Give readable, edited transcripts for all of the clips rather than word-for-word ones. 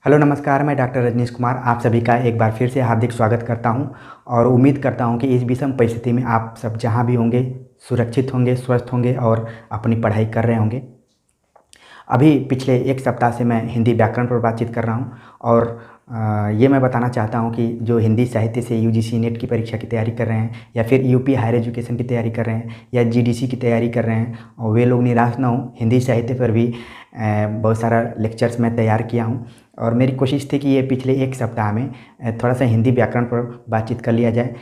Hello नमस्कार, मैं doctor Rajneesh Kumar आप सभी का एक बार फिर से हार्दिक स्वागत करता हूं और उम्मीद करता हूं कि इस विषम परिस्थिति में आप सब जहां भी होंगे सुरक्षित होंगे, स्वस्थ होंगे और अपनी पढ़ाई कर रहे होंगे। अभी पिछले एक सप्ताह से मैं हिंदी व्याकरण पर बातचीत कर रहा हूं और ये मैं बताना चाहता हूं कि जो हिंदी साहित्य से यूजीसी नेट की परीक्षा की तैयारी कर रहे हैं या फिर यूपी हायर एजुकेशन की तैयारी कर रहे हैं या जीडीसी की तैयारी कर रहे हैं और वे लोग निराश ना हों। हिंदी साहित्य पर भी बहुत सारा लेक्चर्स मैं तैयार किया हूँ और मेरी कोशिश थी कि ये पिछले एक सप्ताह में थोड़ा सा हिंदी व्याकरण पर बातचीत कर लिया जाए,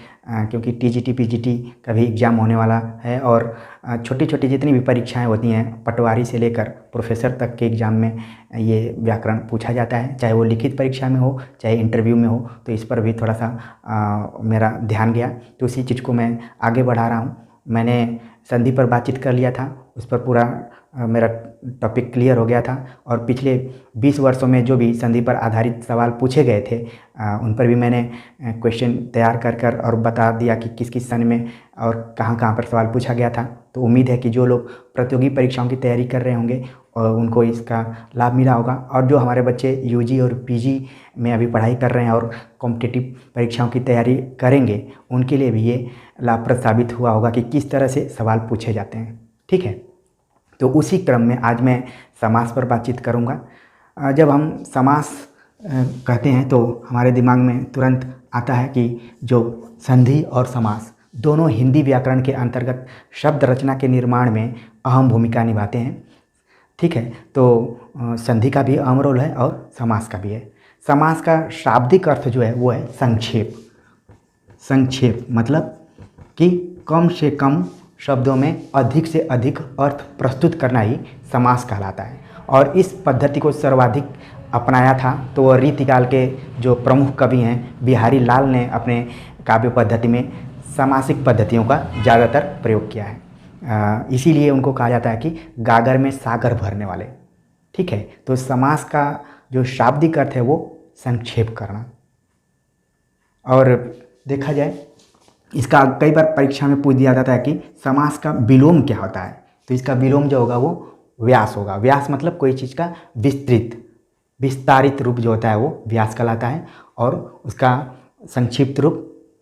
क्योंकि टीजीटी पीजीटी का भी एग्ज़ाम होने वाला है और छोटी छोटी जितनी भी परीक्षाएं होती हैं पटवारी से लेकर प्रोफेसर तक के एग्ज़ाम में ये व्याकरण पूछा जाता है, चाहे वो लिखित परीक्षा में हो चाहे इंटरव्यू में हो। तो इस पर भी थोड़ा सा मेरा ध्यान गया, तो उसी चीज़ को मैं आगे बढ़ा रहा हूँ। मैंने संधि पर बातचीत कर लिया था, उस पर पूरा मेरा टॉपिक क्लियर हो गया था और पिछले 20 वर्षों में जो भी संधि पर आधारित सवाल पूछे गए थे उन पर भी मैंने क्वेश्चन तैयार कर और बता दिया कि किस किस सन में और कहाँ पर सवाल पूछा गया था। तो उम्मीद है कि जो लोग प्रतियोगी परीक्षाओं की तैयारी कर रहे होंगे और उनको इसका लाभ मिला होगा, और जो हमारे बच्चे यूजी और पीजी में अभी पढ़ाई कर रहे हैं और कॉम्पिटिटिव परीक्षाओं की तैयारी करेंगे उनके लिए भी ये लाभप्रद साबित हुआ होगा कि किस तरह से सवाल पूछे जाते हैं। ठीक है, तो उसी क्रम में आज मैं समास पर बातचीत करूंगा। जब हम समास कहते हैं तो हमारे दिमाग में तुरंत आता है कि जो संधि और समास दोनों हिंदी व्याकरण के अंतर्गत शब्द रचना के निर्माण में अहम भूमिका निभाते हैं। ठीक है, तो संधि का भी अहम रोल है और समास का भी है। समास का शाब्दिक अर्थ जो है वो है संक्षेप। संक्षेप मतलब कि कम से कम शब्दों में अधिक से अधिक अर्थ प्रस्तुत करना ही समास कहलाता है। और इस पद्धति को सर्वाधिक अपनाया था तो वह रीतिकाल के जो प्रमुख कवि हैं बिहारी लाल ने अपने काव्य पद्धति में समासिक पद्धतियों का ज़्यादातर प्रयोग किया है। इसीलिए उनको कहा जाता है कि गागर में सागर भरने वाले। ठीक है, तो समास का जो शाब्दिक अर्थ है वो संक्षेप करना। और देखा जाए इसका कई बार परीक्षा में पूछ दिया जाता है कि समास का विलोम क्या होता है, तो इसका विलोम जो होगा वो व्यास होगा। व्यास मतलब कोई चीज़ का विस्तारित रूप जो होता है वो व्यास कहलाता है और उसका संक्षिप्त रूप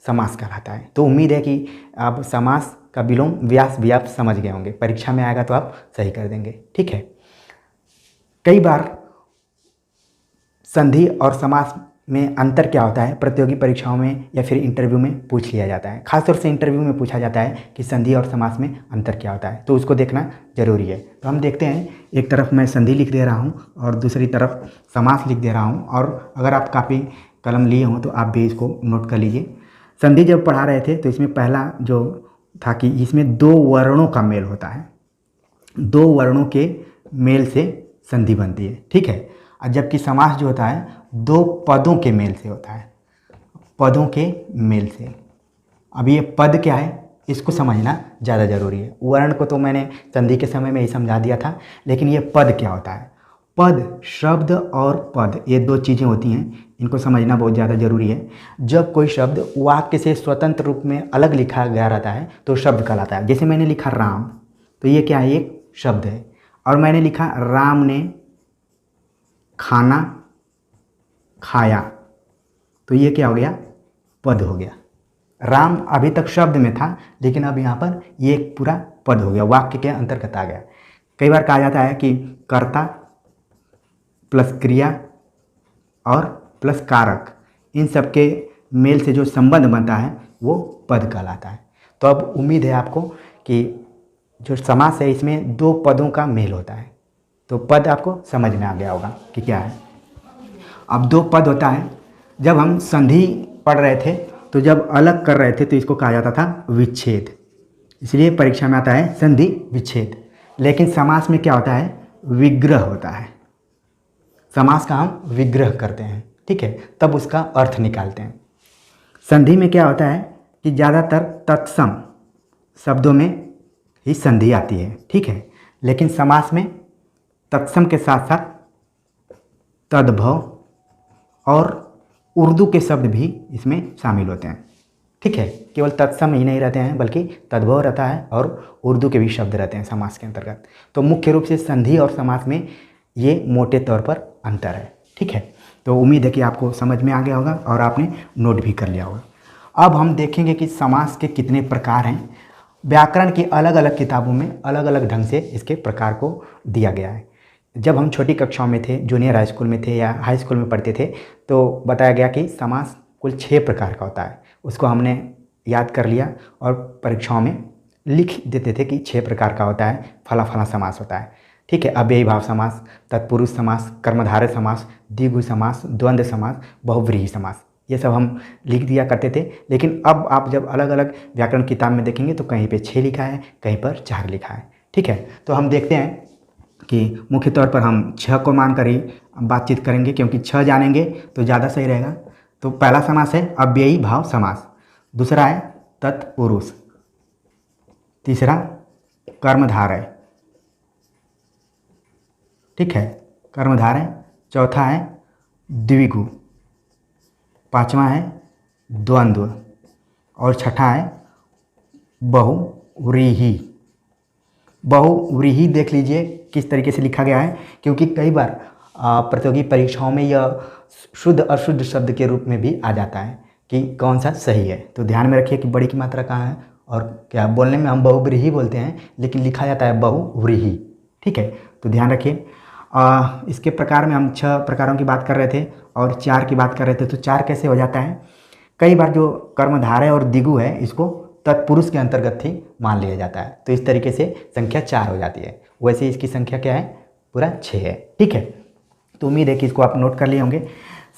समास कहलाता है। तो उम्मीद है कि आप समास का विलोम व्यास भी आप समझ गए होंगे, परीक्षा में आएगा तो आप सही कर देंगे। ठीक है, कई बार संधि और समास में अंतर क्या होता है प्रतियोगी परीक्षाओं में या फिर इंटरव्यू में पूछ लिया जाता है। खासतौर से इंटरव्यू में पूछा जाता है कि संधि और समास में अंतर क्या होता है, तो उसको देखना जरूरी है। तो हम देखते हैं, एक तरफ मैं संधि लिख दे रहा हूँ और दूसरी तरफ समास लिख दे रहा हूँ, और अगर आप कापी कलम लिए हों तो आप भी इसको नोट कर लीजिए। संधि जब पढ़ा रहे थे तो इसमें पहला जो था कि इसमें दो वर्णों का मेल होता है, दो वर्णों के मेल से संधि बनती है। ठीक है, और जबकि समास जो होता है दो पदों के मेल से होता है, पदों के मेल से। अब ये पद क्या है इसको समझना ज़्यादा ज़रूरी है। वर्ण को तो मैंने संधि के समय में ही समझा दिया था, लेकिन ये पद क्या होता है। पद, शब्द और पद ये दो चीज़ें होती हैं, इनको समझना बहुत ज़्यादा ज़रूरी है। जब कोई शब्द वाक्य से स्वतंत्र रूप में अलग लिखा गया रहता है तो शब्द कहलाता है। जैसे मैंने लिखा राम, तो ये क्या है, एक शब्द है। और मैंने लिखा राम ने खाना खाया, तो ये क्या हो गया, पद हो गया। राम अभी तक शब्द में था लेकिन अब यहाँ पर ये एक पूरा पद हो गया, वाक्य के अंतर्गत आ गया। कई बार कहा जाता है कि कर्ता प्लस क्रिया और प्लस कारक, इन सब के मेल से जो संबंध बनता है वो पद कहलाता है। तो अब उम्मीद है आपको कि जो समास है इसमें दो पदों का मेल होता है, तो पद आपको समझ में आ गया होगा कि क्या है। अब दो पद होता है, जब हम संधि पढ़ रहे थे तो जब अलग कर रहे थे तो इसको कहा जाता था विच्छेद, इसलिए परीक्षा में आता है संधि विच्छेद। लेकिन समास में क्या होता है, विग्रह होता है। समास का हम विग्रह करते हैं, ठीक है, तब उसका अर्थ निकालते हैं। संधि में क्या होता है कि ज़्यादातर तत्सम शब्दों में ही संधि आती है, ठीक है, लेकिन समास में तत्सम के साथ साथ तद्भव और उर्दू के शब्द भी इसमें शामिल होते हैं। ठीक है, केवल तत्सम ही नहीं रहते हैं बल्कि तद्भव रहता है और उर्दू के भी शब्द रहते हैं समास के अंतर्गत। तो मुख्य रूप से संधि और समास में ये मोटे तौर पर अंतर है। ठीक है, तो उम्मीद है कि आपको समझ में आ गया होगा और आपने नोट भी कर लिया होगा। अब हम देखेंगे कि समास के कितने प्रकार हैं। व्याकरण की अलग अलग किताबों में अलग अलग ढंग से इसके प्रकार को दिया गया है। जब हम छोटी कक्षाओं में थे, जूनियर हाई स्कूल में थे या हाई स्कूल में पढ़ते थे, तो बताया गया कि समास कुल 6 प्रकार का होता है। उसको हमने याद कर लिया और परीक्षाओं में लिख देते थे कि 6 प्रकार का होता है, फला फला समास होता है। ठीक है, अव्ययी भाव समास, तत्पुरुष समास, कर्मधारय समास, द्विगु समास, द्वंद्व समास, बहुव्रीहि समास, ये सब हम लिख दिया करते थे। लेकिन अब आप जब अलग अलग व्याकरण किताब में देखेंगे तो कहीं पे 6 लिखा है, कहीं पर 4 लिखा है। ठीक है, तो हम देखते हैं कि मुख्य तौर पर हम 6 को मानकर ही बातचीत करेंगे, क्योंकि 6 जानेंगे तो ज़्यादा सही रहेगा। तो पहला समास है अव्ययी भाव समास, दूसरा है तत्पुरुष, तीसरा कर्मधारय, ठीक है, कर्मधारय, चौथा है द्विगु, पांचवा है द्वंद्व और छठा है बहुव्रीहि। बहुव्रीहि देख लीजिए किस तरीके से लिखा गया है, क्योंकि कई बार प्रतियोगी परीक्षाओं में यह शुद्ध अशुद्ध शब्द के रूप में भी आ जाता है कि कौन सा सही है। तो ध्यान में रखिए कि बड़ी की मात्रा कहाँ है और क्या। बोलने में हम बहुव्रीहि बोलते हैं, लेकिन लिखा जाता है बहुव्रीहि। ठीक है, तो ध्यान रखिए। इसके प्रकार में हम 6 प्रकारों की बात कर रहे थे और 4 की बात कर रहे थे। तो 4 कैसे हो जाता है? कई बार जो कर्मधारय और द्विगु है इसको तत्पुरुष के अंतर्गत ही मान लिया जाता है, तो इस तरीके से संख्या 4 हो जाती है। वैसे इसकी संख्या क्या है? पूरा 6 है। ठीक है, तो उम्मीद है कि इसको आप नोट कर लिए होंगे।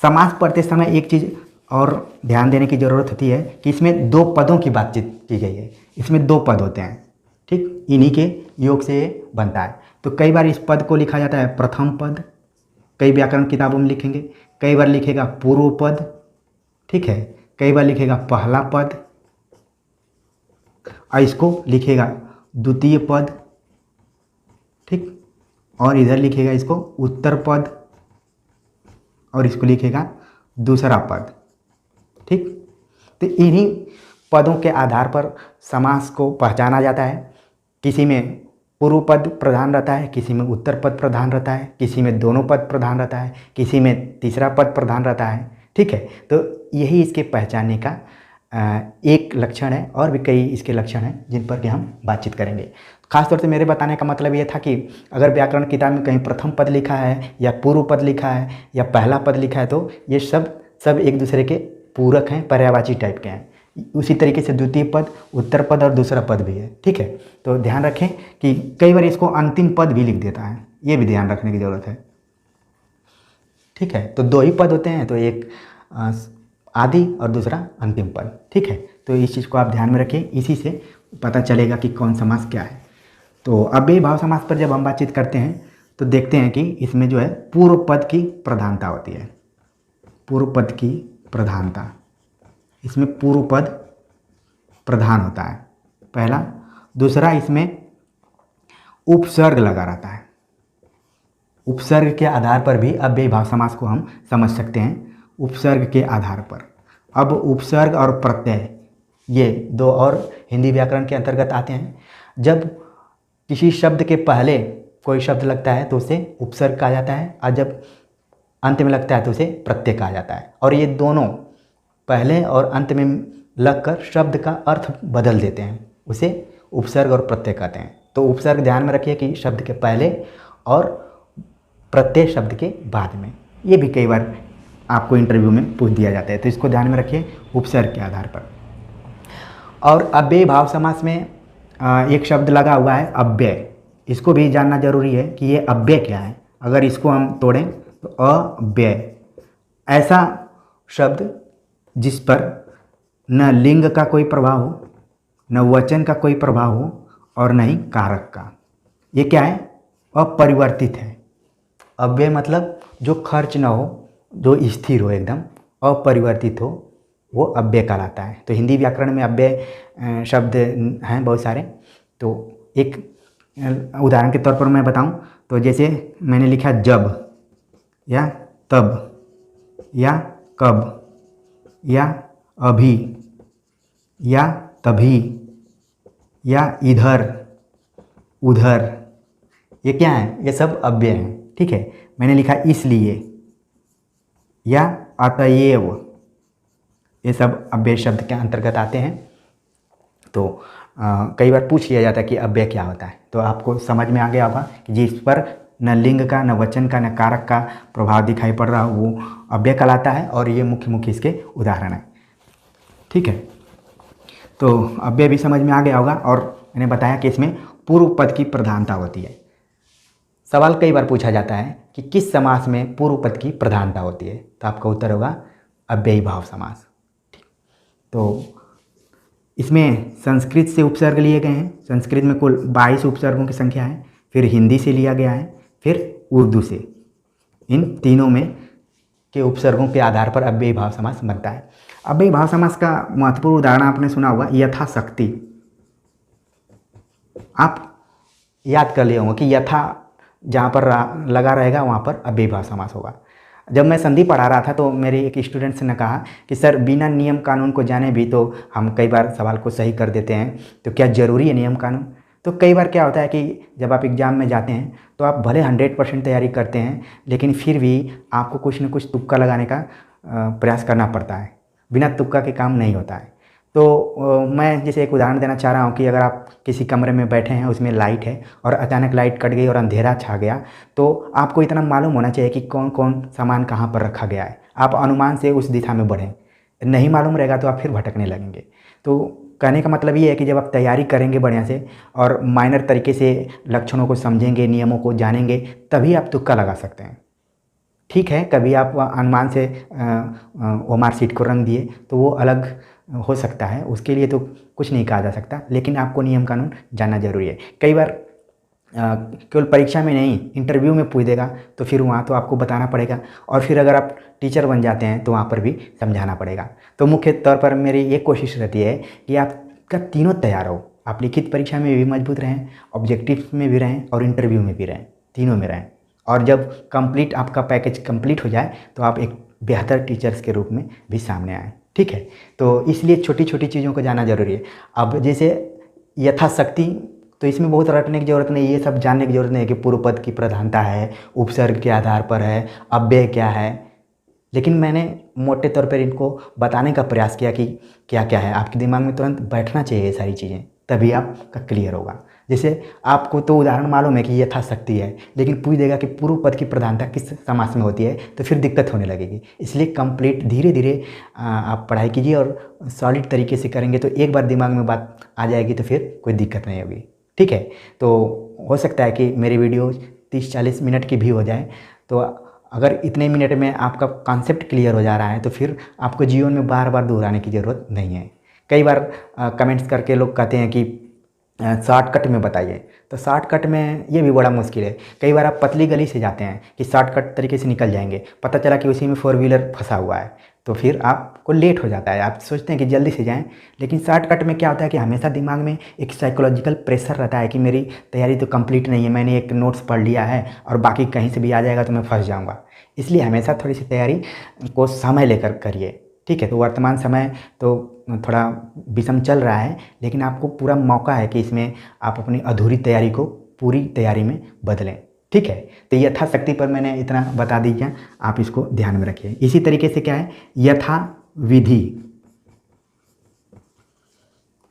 समास पढ़ते समय एक चीज़ और ध्यान देने की ज़रूरत होती है कि इसमें 2 पदों की बातचीत की गई है। इसमें 2 पद होते हैं, ठीक, इन्हीं के योग से ये बनता है। तो कई बार इस पद को लिखा जाता है प्रथम पद, कई व्याकरण किताबों में लिखेंगे। कई बार लिखेगा पूर्व पद, ठीक है, कई बार लिखेगा पहला पद और इसको लिखेगा द्वितीय पद, ठीक, और इधर लिखेगा इसको उत्तर पद और इसको लिखेगा दूसरा पद। ठीक, तो इन्हीं पदों के आधार पर समास को पहचाना जाता है। किसी में पूर्व पद प्रधान रहता है, किसी में उत्तर पद प्रधान रहता है, किसी में दोनों पद प्रधान रहता है, किसी में तीसरा पद प्रधान रहता है। ठीक है, तो यही इसके पहचानने का एक लक्षण है, और भी कई इसके लक्षण हैं जिन पर कि हम बातचीत करेंगे। खासतौर से मेरे बताने का मतलब ये था कि अगर व्याकरण किताब में कहीं प्रथम पद लिखा है या पूर्व पद लिखा है या पहला पद लिखा है तो ये सब एक दूसरे के पूरक हैं, पर्यायवाची टाइप के हैं। उसी तरीके से द्वितीय पद, उत्तर पद और दूसरा पद भी है। ठीक है, तो ध्यान रखें कि कई बार इसको अंतिम पद भी लिख देता है, ये भी ध्यान रखने की ज़रूरत है। ठीक है, तो 2 ही पद होते हैं, तो एक आदि और दूसरा अंतिम पद। ठीक है, तो इस चीज़ को आप ध्यान में रखें, इसी से पता चलेगा कि कौन समास क्या है। तो अव्ययी भाव समास पर जब हम बातचीत करते हैं तो देखते हैं कि इसमें जो है पूर्व पद की प्रधानता होती है। पूर्व पद की प्रधानता, इसमें पूर्व पद प्रधान होता है पहला। दूसरा, इसमें उपसर्ग लगा रहता है। उपसर्ग के आधार पर भी अव्ययी भाव समास को हम समझ सकते हैं, उपसर्ग के आधार पर। अब उपसर्ग और प्रत्यय ये 2 और हिंदी व्याकरण के अंतर्गत आते हैं। जब किसी शब्द के पहले कोई शब्द लगता है तो उसे उपसर्ग कहा जाता है, और जब अंत में लगता है तो उसे प्रत्यय कहा जाता है। और ये दोनों पहले और अंत में लगकर शब्द का अर्थ बदल देते हैं, उसे उपसर्ग और प्रत्यय कहते हैं। तो उपसर्ग ध्यान में रखिए कि शब्द के पहले और प्रत्यय शब्द के बाद में। ये भी कई बार आपको इंटरव्यू में पूछ दिया जाता है, तो इसको ध्यान में रखिए उपसर्ग के आधार पर। और अव्ययी भाव समास में एक शब्द लगा हुआ है अव्यय, इसको भी जानना जरूरी है कि ये अव्यय क्या है। अगर इसको हम तोड़ें तो अव्यय ऐसा शब्द जिस पर न लिंग का कोई प्रभाव हो, न वचन का कोई प्रभाव हो और न ही कारक का। ये क्या है? अपरिवर्तित है। अव्यय मतलब जो खर्च न हो, जो स्थिर हो, एकदम अपरिवर्तित हो, वो अव्यय कहलाता है। तो हिंदी व्याकरण में अव्यय शब्द हैं बहुत सारे। तो एक उदाहरण के तौर पर मैं बताऊं तो जैसे मैंने लिखा जब या तब या कब या अभी या तभी या इधर उधर, ये क्या है? ये सब अव्यय हैं। ठीक है, मैंने लिखा इसलिए, या अतएव, ये सब अव्यय शब्द के अंतर्गत आते हैं। तो कई बार पूछ लिया जाता है कि अव्यय क्या होता है, तो आपको समझ में आ गया होगा कि जिस पर न लिंग का, न वचन का, न कारक का प्रभाव दिखाई पड़ रहा हो वो अव्यय कहलाता है, और ये मुख्य मुख्य इसके उदाहरण हैं। ठीक है, तो अव्यय भी समझ में आ गया होगा। और मैंने बताया कि इसमें पूर्व पद की प्रधानता होती है। सवाल कई बार पूछा जाता है कि किस समास में पूर्व पद की प्रधानता होती है, तो आपका उत्तर होगा अव्ययी भाव समास। तो इसमें संस्कृत से उपसर्ग लिए गए हैं। संस्कृत में कुल 22 उपसर्गों की संख्या है, फिर हिंदी से लिया गया है, फिर उर्दू से। इन तीनों में के उपसर्गों के आधार पर अव्ययी भाव समास बनता है। अव्ययी भाव समास का महत्वपूर्ण उदाहरण आपने सुना होगा यथाशक्ति। आप याद कर लिए होंगे कि यथा जहाँ पर लगा रहेगा वहाँ पर अव्ययी भाव समास होगा। जब मैं संधि पढ़ा रहा था तो मेरे एक स्टूडेंट्स ने कहा कि सर बिना नियम कानून को जाने भी तो हम कई बार सवाल को सही कर देते हैं, तो क्या ज़रूरी है नियम कानून? तो कई बार क्या होता है कि जब आप एग्ज़ाम में जाते हैं तो आप भले 100% तैयारी करते हैं, लेकिन फिर भी आपको कुछ न कुछ तुक्का लगाने का प्रयास करना पड़ता है। बिना तुक्का के काम नहीं होता है। तो मैं जैसे एक उदाहरण देना चाह रहा हूँ कि अगर आप किसी कमरे में बैठे हैं, उसमें लाइट है और अचानक लाइट कट गई और अंधेरा छा गया, तो आपको इतना मालूम होना चाहिए कि कौन कौन सामान कहाँ पर रखा गया है। आप अनुमान से उस दिशा में बढ़ें। नहीं मालूम रहेगा तो आप फिर भटकने लगेंगे। तो कहने का मतलब ये है कि जब आप तैयारी करेंगे बढ़िया से और माइनर तरीके से लक्षणों को समझेंगे, नियमों को जानेंगे, तभी आप तुक्का लगा सकते हैं। ठीक है, कभी आप अनुमान से वो मार्कशीट को रंग दिए तो वो अलग हो सकता है, उसके लिए तो कुछ नहीं कहा जा सकता, लेकिन आपको नियम कानून जानना जरूरी है। कई बार केवल परीक्षा में नहीं, इंटरव्यू में पूछ देगा तो फिर वहाँ तो आपको बताना पड़ेगा, और फिर अगर आप टीचर बन जाते हैं तो वहाँ पर भी समझाना पड़ेगा। तो मुख्य तौर पर मेरी ये कोशिश रहती है कि आपका तीनों तैयार हो। आप लिखित परीक्षा में भी मजबूत रहें, ऑब्जेक्टिव में भी रहें और इंटरव्यू में भी रहें, तीनों में रहें। और जब कंप्लीट आपका पैकेज कंप्लीट हो जाए तो आप एक बेहतर टीचर्स के रूप में भी सामने आएँ। ठीक है, तो इसलिए छोटी छोटी चीज़ों को जानना जरूरी है। अब जैसे यथाशक्ति, तो इसमें बहुत रटने की ज़रूरत नहीं, ये सब जानने की ज़रूरत नहीं है कि पूर्व पद की प्रधानता है, उपसर्ग के आधार पर है, अव्यय क्या है, लेकिन मैंने मोटे तौर पर इनको बताने का प्रयास किया कि क्या क्या है। आपके दिमाग में तुरंत बैठना चाहिए ये सारी चीज़ें, तभी आपका क्लियर होगा। जैसे आपको तो उदाहरण मालूम है कि यथाशक्ति है, लेकिन पूछ देगा कि पूर्व पद की प्रधानता किस समास में होती है, तो फिर दिक्कत होने लगेगी। इसलिए कंप्लीट धीरे धीरे आप पढ़ाई कीजिए और सॉलिड तरीके से करेंगे तो एक बार दिमाग में बात आ जाएगी तो फिर कोई दिक्कत नहीं होगी। ठीक है, तो हो सकता है कि मेरी वीडियो 30-40 मिनट की भी हो जाए, तो अगर इतने मिनट में आपका कॉन्सेप्ट क्लियर हो जा रहा है तो फिर आपको जीवन में बार बार दोहराने की ज़रूरत नहीं है। कई बार कमेंट्स करके लोग कहते हैं कि शॉर्टकट में बताइए, तो शॉर्टकट में ये भी बड़ा मुश्किल है। कई बार आप पतली गली से जाते हैं कि शॉर्टकट तरीके से निकल जाएंगे, पता चला कि उसी में 4 व्हीलर फंसा हुआ है, तो फिर आपको लेट हो जाता है। आप सोचते हैं कि जल्दी से जाएं, लेकिन शॉर्टकट में क्या होता है कि हमेशा दिमाग में एक साइकोलॉजिकल प्रेशर रहता है कि मेरी तैयारी तो कंप्लीट नहीं है, मैंने एक नोट्स पढ़ लिया है और बाकी कहीं से भी आ जाएगा तो मैं फंस जाऊँगा। इसलिए हमेशा थोड़ी सी तैयारी को समय लेकर करिए। ठीक है, तो वर्तमान समय तो थोड़ा विषम चल रहा है, लेकिन आपको पूरा मौका है कि इसमें आप अपनी अधूरी तैयारी को पूरी तैयारी में बदलें। ठीक है, तो यथाशक्ति पर मैंने इतना बता दीजिए, आप इसको ध्यान में रखिए। इसी तरीके से क्या है यथा विधि,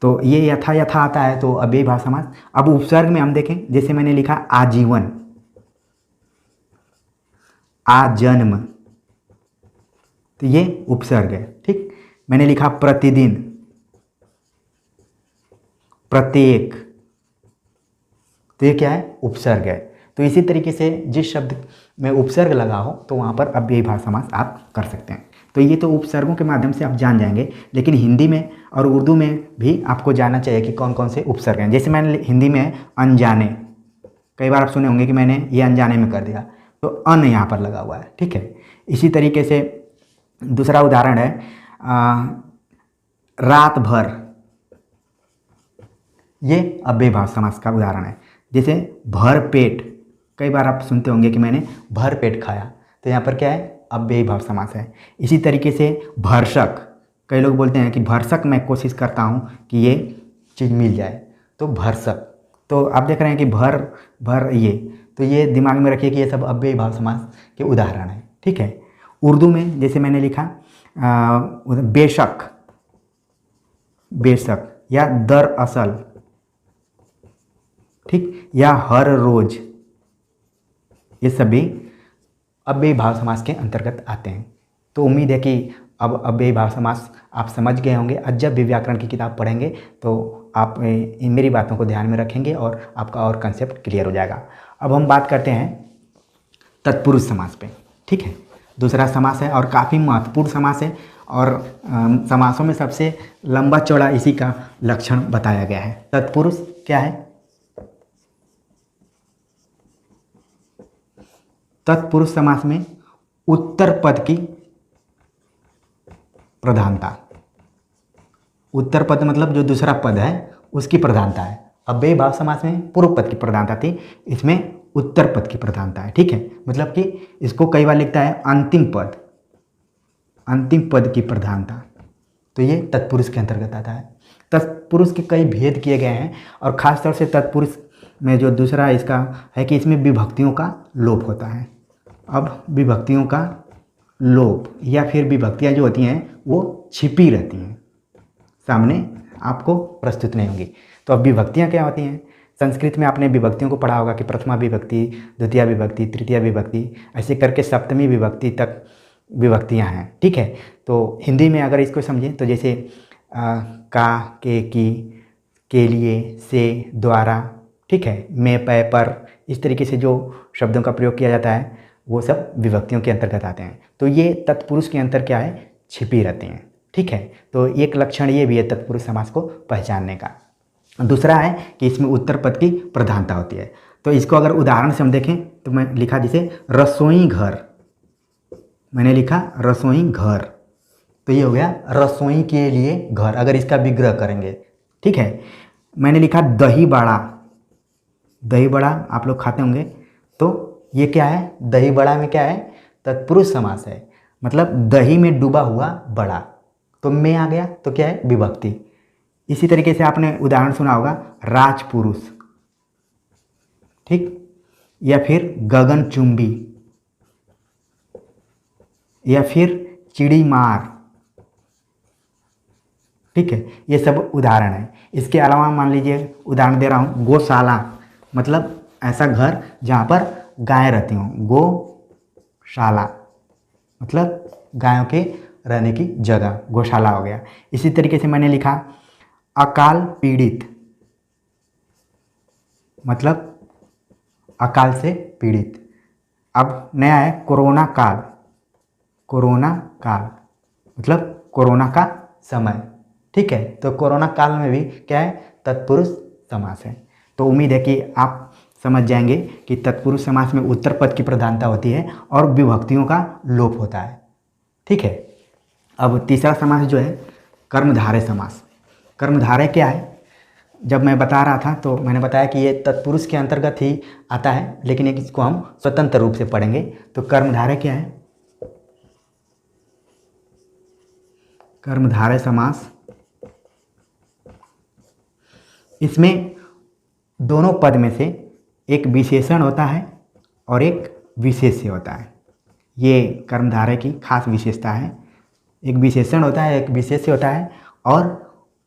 तो ये यथा यथा आता है तो अव्ययी भाव समास। अब उपसर्ग में हम देखें, जैसे मैंने लिखा आजीवन, आजन्म, तो ये उपसर्ग है। ठीक, मैंने लिखा प्रतिदिन, प्रत्येक, तो ये क्या है उपसर्ग है। तो इसी तरीके से जिस शब्द में उपसर्ग लगा हो तो वहाँ पर अव्ययी भाव समास आप कर सकते हैं। तो ये तो उपसर्गों के माध्यम से आप जान जाएंगे, लेकिन हिंदी में और उर्दू में भी आपको जानना चाहिए कि कौन कौन से उपसर्ग हैं। जैसे मैंने हिंदी में अनजाने, कई बार आप सुने होंगे कि मैंने ये अनजाने में कर दिया, तो अन यहाँ पर लगा हुआ है। ठीक है, इसी तरीके से दूसरा उदाहरण है रात भर, ये अव्ययी भाव समास का उदाहरण है। जैसे भर पेट, कई बार आप सुनते होंगे कि मैंने भर पेट खाया, तो यहाँ पर क्या है अव्ययी भाव समास है। इसी तरीके से भरसक, कई लोग बोलते हैं कि भरसक मैं कोशिश करता हूँ कि ये चीज़ मिल जाए, तो भरसक, तो आप देख रहे हैं कि भर भर ये, तो ये दिमाग में रखिए कि ये सब अव्ययी भाव समास के उदाहरण हैं। ठीक है, उर्दू में जैसे मैंने लिखा बेशक, बेशक, या दरअसल, ठीक, या हर रोज, ये सभी अव्ययी भाव समास के अंतर्गत आते हैं। तो उम्मीद है कि अब अव्ययी भाव समास आप समझ गए होंगे। आज जब भी व्याकरण की किताब पढ़ेंगे तो आप इन मेरी बातों को ध्यान में रखेंगे और आपका और कंसेप्ट क्लियर हो जाएगा। अब हम बात करते हैं तत्पुरुष समास पे, ठीक है। दूसरा समास है और काफ़ी महत्वपूर्ण समास है और समासों में सबसे लंबा चौड़ा इसी का लक्षण बताया गया है। तत्पुरुष क्या है? तत्पुरुष समास में उत्तर पद की प्रधानता, उत्तर पद मतलब जो दूसरा पद है उसकी प्रधानता है। अव्ययी भाव समास में पूर्व पद की प्रधानता थी, इसमें उत्तर पद की प्रधानता है, ठीक है। मतलब कि इसको कई बार लिखता है अंतिम पद, अंतिम पद की प्रधानता, तो ये तत्पुरुष के अंतर्गत आता है। तत्पुरुष के कई भेद किए गए हैं और ख़ास तौर से तत्पुरुष में जो दूसरा इसका है कि इसमें विभक्तियों का लोप होता है। अब विभक्तियों का लोप या फिर विभक्तियाँ जो होती हैं वो छिपी रहती हैं, सामने आपको प्रस्तुत नहीं होंगी। तो अब विभक्तियाँ क्या होती हैं? संस्कृत में आपने विभक्तियों को पढ़ा होगा कि प्रथमा विभक्ति, द्वितीय विभक्ति, तृतीय विभक्ति, ऐसे करके सप्तमी विभक्ति तक विभक्तियाँ हैं, ठीक है। तो हिंदी में अगर इसको समझें तो जैसे का, के लिए, से, द्वारा, ठीक है, में, पै, पर, इस तरीके से जो शब्दों का प्रयोग किया जाता है वो सब विभक्तियों के अंतर्गत आते हैं। तो ये तत्पुरुष के अंतर क्या है? छिपी रहती हैं, ठीक है। तो एक लक्षण ये भी है तत्पुरुष समास को पहचानने का। दूसरा है कि इसमें उत्तर पद की प्रधानता होती है। तो इसको अगर उदाहरण से हम देखें तो मैं लिखा जैसे रसोई घर, मैंने लिखा रसोई घर, तो ये हो गया रसोई के लिए घर, अगर इसका विग्रह करेंगे, ठीक है। मैंने लिखा दही बड़ा, दही बड़ा आप लोग खाते होंगे, तो ये क्या है? दही बड़ा में क्या है? तत्पुरुष समास है, मतलब दही में डूबा हुआ बड़ा, तो में आ गया, तो क्या है? विभक्ति। इसी तरीके से आपने उदाहरण सुना होगा राजपुरुष, ठीक, या फिर गगनचुंबी, या फिर चिड़ीमार, ठीक है। ये सब उदाहरण है। इसके अलावा मान लीजिए उदाहरण दे रहा हूँ गौशाला, मतलब ऐसा घर जहाँ पर गायें रहती हों, गौशाला मतलब गायों के रहने की जगह, गौशाला हो गया। इसी तरीके से मैंने लिखा अकाल पीड़ित, मतलब अकाल से पीड़ित। अब नया है कोरोना काल, कोरोना काल मतलब कोरोना का समय, ठीक है। तो कोरोना काल में भी क्या है? तत्पुरुष समास है। तो उम्मीद है कि आप समझ जाएंगे कि तत्पुरुष समास में उत्तर पद की प्रधानता होती है और विभक्तियों का लोप होता है, ठीक है। अब तीसरा समास जो है कर्मधारय समास। कर्मधारय क्या है? जब मैं बता रहा था तो मैंने बताया कि ये तत्पुरुष के अंतर्गत ही आता है, लेकिन इसको हम स्वतंत्र रूप से पढ़ेंगे। तो कर्मधारय क्या है? कर्मधारय समास, इसमें दोनों पद में से एक विशेषण होता है और एक विशेष्य होता है। ये कर्मधारय की खास विशेषता है। एक विशेषण होता है, एक विशेष्य होता है, और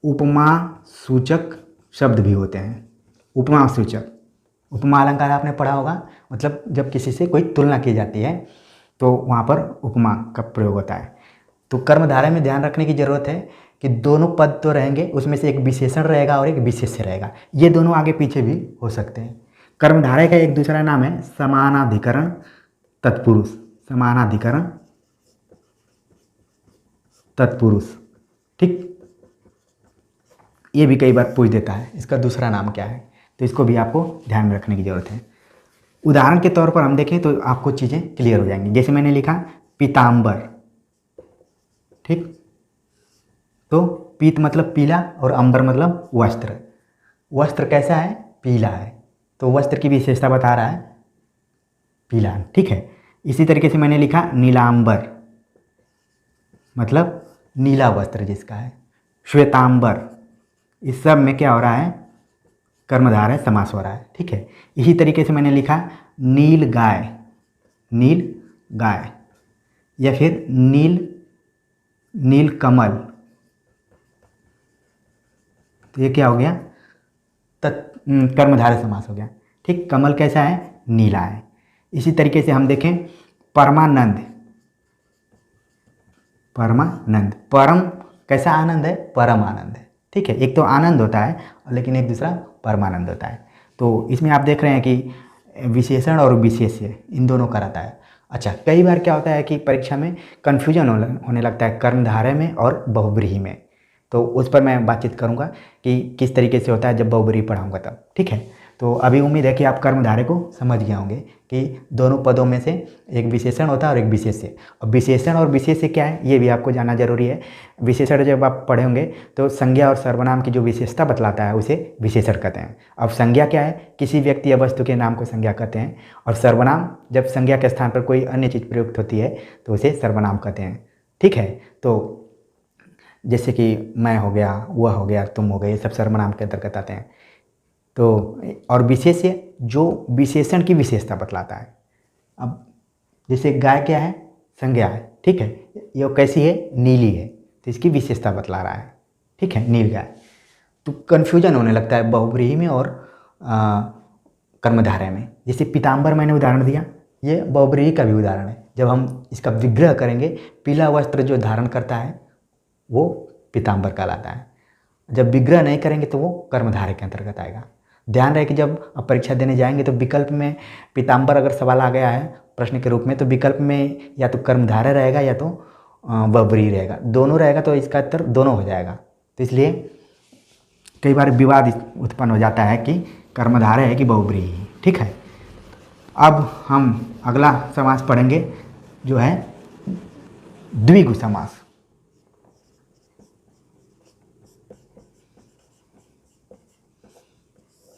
उपमा सूचक शब्द भी होते हैं। उपमा सूचक, उपमा अलंकार आपने पढ़ा होगा, मतलब जब किसी से कोई तुलना की जाती है तो वहाँ पर उपमा का प्रयोग होता है। तो कर्मधारय में ध्यान रखने की ज़रूरत है कि दोनों पद तो रहेंगे, उसमें से एक विशेषण रहेगा और एक विशेष्य रहेगा। ये दोनों आगे पीछे भी हो सकते हैं। कर्मधारय का एक दूसरा नाम है समानाधिकरण तत्पुरुष, समानाधिकरण तत्पुरुष, ठीक। ये भी कई बार पूछ देता है इसका दूसरा नाम क्या है, तो इसको भी आपको ध्यान में रखने की ज़रूरत है। उदाहरण के तौर पर हम देखें तो आपको चीज़ें क्लियर हो जाएंगी। जैसे मैंने लिखा पीताम्बर, ठीक, तो पीत मतलब पीला और अंबर मतलब वस्त्र। वस्त्र कैसा है? पीला है, तो वस्त्र की विशेषता बता रहा है पीला, ठीक है। इसी तरीके से मैंने लिखा नीलांबर, मतलब नीला वस्त्र जिसका है। श्वेतांबर, इस सब में क्या हो रहा है? कर्मधारय समास हो रहा है, ठीक है। इसी तरीके से मैंने लिखा नील गाय, नील गाय, या फिर नील, नील कमल। तो ये क्या हो गया? कर्मधारय समास हो गया। ठीक, कमल कैसा है? नीला है। इसी तरीके से हम देखें परमानंद। परमानंद, परम कैसा आनंद है? परम आनंद है। ठीक है, एक तो आनंद होता है लेकिन एक दूसरा परमानंद होता है। तो इसमें आप देख रहे हैं कि विशेषण और विशेष्य इन दोनों का रहता है। अच्छा, कई बार क्या होता है कि परीक्षा में कन्फ्यूजन होने लगता है कर्मधारय में और बहुब्रीहि में। तो उस पर मैं बातचीत करूंगा कि किस तरीके से होता है जब बहुब्रीहि पढ़ाऊंगा तब। ठीक है, तो अभी उम्मीद है कि आप कर्मधारय को समझ गए होंगे कि दोनों पदों में से एक विशेषण होता है और एक विशेष्य। अब विशेषण और विशेष्य क्या है ये भी आपको जानना जरूरी है। विशेषण जब आप पढ़े होंगे तो संज्ञा और सर्वनाम की जो विशेषता बतलाता है उसे विशेषण कहते हैं। अब संज्ञा क्या है? किसी व्यक्ति या वस्तु के नाम को संज्ञा कहते हैं। और सर्वनाम जब संज्ञा के स्थान पर कोई अन्य चीज़ प्रयुक्त होती है तो उसे सर्वनाम कहते हैं। ठीक है, तो जैसे कि मैं हो गया, वह हो गया, तुम हो गए, ये सब सर्वनाम के अंतर्गत आते हैं। तो और विशेष्य जो विशेषण की विशेषता बतलाता है। अब जैसे गाय क्या है? संज्ञा है। ठीक है, ये कैसी है? नीली है, तो इसकी विशेषता बतला रहा है। ठीक है, नील गाय। तो कन्फ्यूजन होने लगता है बहुब्रीहि में और कर्मधारय में। जैसे पीताम्बर मैंने उदाहरण दिया, ये बहुब्रीहि का भी उदाहरण है। जब हम इसका विग्रह करेंगे, पीला वस्त्र जो धारण करता है वो पीताम्बर कहलाता है। जब विग्रह नहीं करेंगे तो वो कर्मधारय के अंतर्गत आएगा। ध्यान रहे कि जब आप परीक्षा देने जाएंगे तो विकल्प में पीताम्बर अगर सवाल आ गया है प्रश्न के रूप में तो विकल्प में या तो कर्मधारय रहेगा या तो बहुब्रीहि रहेगा। दोनों रहेगा तो इसका उत्तर दोनों हो जाएगा। तो इसलिए कई बार विवाद उत्पन्न हो जाता है कि कर्मधारय है कि बहुब्रीहि। ठीक है, अब हम अगला समास पढ़ेंगे जो है द्विगु समास।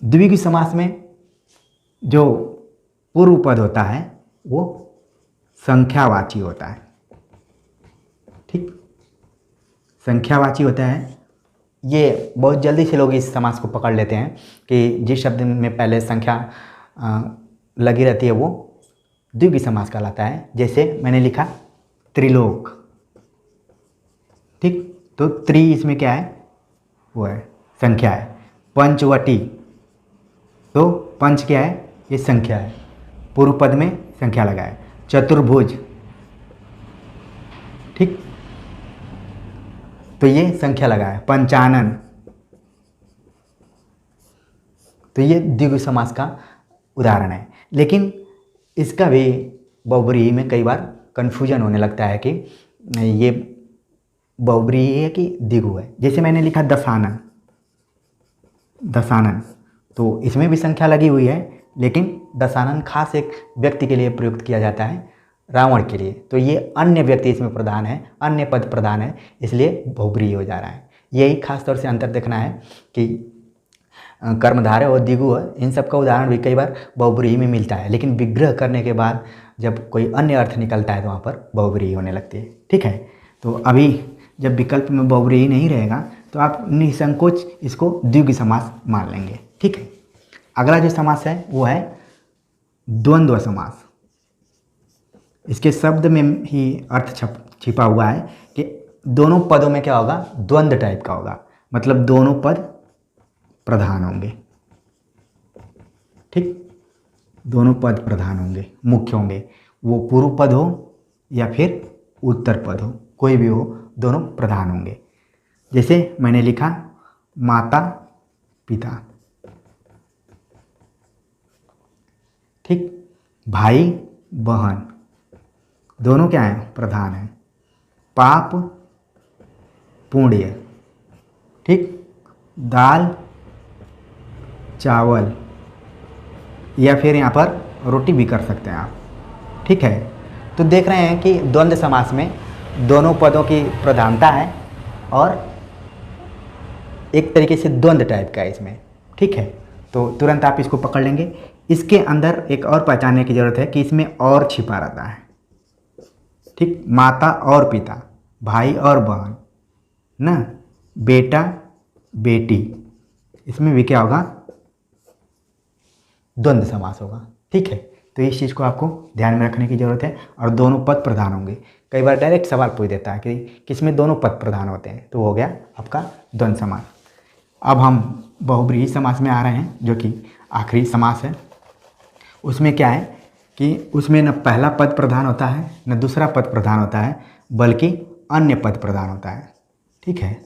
द्विगु समास में जो पूर्व पद होता है वो संख्यावाची होता है। ठीक, संख्यावाची होता है। ये बहुत जल्दी से लोग इस समास को पकड़ लेते हैं कि जिस शब्द में पहले संख्या लगी रहती है वो द्विगु समास कहलाता है। जैसे मैंने लिखा त्रिलोक। ठीक, तो त्रि इसमें क्या है? वो है संख्या है। पंचवटी, तो पंच क्या है? ये संख्या है, पूर्व पद में संख्या लगा है। चतुर्भुज, ठीक, तो ये संख्या लगा है। पंचानन, तो ये द्विगु समास का उदाहरण है। लेकिन इसका भी बहुब्रीहि में कई बार कन्फ्यूजन होने लगता है कि ये बहुब्रीहि है कि द्विगु है। जैसे मैंने लिखा दशानन। दशानन, तो इसमें भी संख्या लगी हुई है लेकिन दशानन खास एक व्यक्ति के लिए प्रयुक्त किया जाता है, रावण के लिए। तो ये अन्य व्यक्ति इसमें प्रधान है, अन्य पद प्रधान है, इसलिए बहुब्रीहि हो जा रहा है। यही खास तौर से अंतर देखना है कि कर्मधारय और द्विगु इन सब का उदाहरण भी कई बार बहुब्रीहि में मिलता है, लेकिन विग्रह करने के बाद जब कोई अन्य अर्थ निकलता है तो वहाँ पर बहुब्रीहि होने लगती है। ठीक है, तो अभी जब विकल्प में बहुब्रीहि नहीं रहेगा तो आप निसंकोच इसको द्विगु समास मान लेंगे। ठीक है, अगला जो समास है वो है द्वंद्व समास। इसके शब्द में ही अर्थ छिपा हुआ है कि दोनों पदों में क्या होगा? द्वंद्व टाइप का होगा, मतलब दोनों पद प्रधान होंगे। ठीक, दोनों पद प्रधान होंगे, मुख्य होंगे। वो पूर्व पद हो या फिर उत्तर पद हो, कोई भी हो, दोनों प्रधान होंगे। जैसे मैंने लिखा माता पिता। ठीक, भाई बहन, दोनों क्या हैं? प्रधान हैं। पाप पुण्य। ठीक, दाल चावल, या फिर यहाँ पर रोटी भी कर सकते हैं आप। ठीक है, तो देख रहे हैं कि द्वंद्व समास में दोनों पदों की प्रधानता है और एक तरीके से द्वंद्व टाइप का है इसमें। ठीक है, तो तुरंत आप इसको पकड़ लेंगे। इसके अंदर एक और पहचानने की ज़रूरत है कि इसमें और छिपा रहता है। ठीक, माता और पिता, भाई और बहन ना, बेटा बेटी, इसमें भी क्या होगा? द्वंद्व समास होगा। ठीक है, तो इस चीज़ को आपको ध्यान में रखने की ज़रूरत है। और दोनों पद प्रधान होंगे। कई बार डायरेक्ट सवाल पूछ देता है कि किसमें दोनों पद प्रधान होते हैं, तो हो गया आपका द्वंद्व समास। अब हम बहुब्रीहि समास में आ रहे हैं, जो कि आखिरी समास है। उसमें क्या है कि उसमें न पहला पद प्रधान होता है न दूसरा पद प्रधान होता है, बल्कि अन्य पद प्रधान होता है। ठीक है,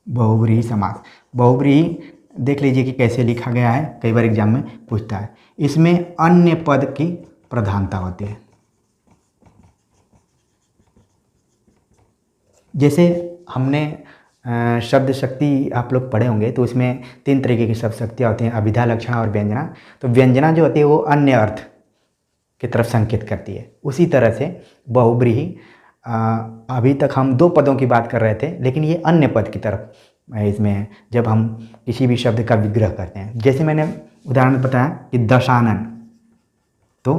बहुब्रीहि समास। बहुब्रीहि देख लीजिए कि कैसे लिखा गया है, कई बार एग्जाम में पूछता है। इसमें अन्य पद की प्रधानता होती है। जैसे हमने शब्द शक्ति आप लोग पढ़े होंगे, तो उसमें 3 तरीके की शब्द शक्तियाँ होती हैं, अभिधा, लक्षणा और व्यंजना। तो व्यंजना जो होती है वो अन्य अर्थ की तरफ संकेत करती है। उसी तरह से बहुब्रीहि, अभी तक हम 2 पदों की बात कर रहे थे, लेकिन ये अन्य पद की तरफ इसमें जब हम किसी भी शब्द का विग्रह करते हैं, जैसे मैंने उदाहरण बताया कि दशानन, तो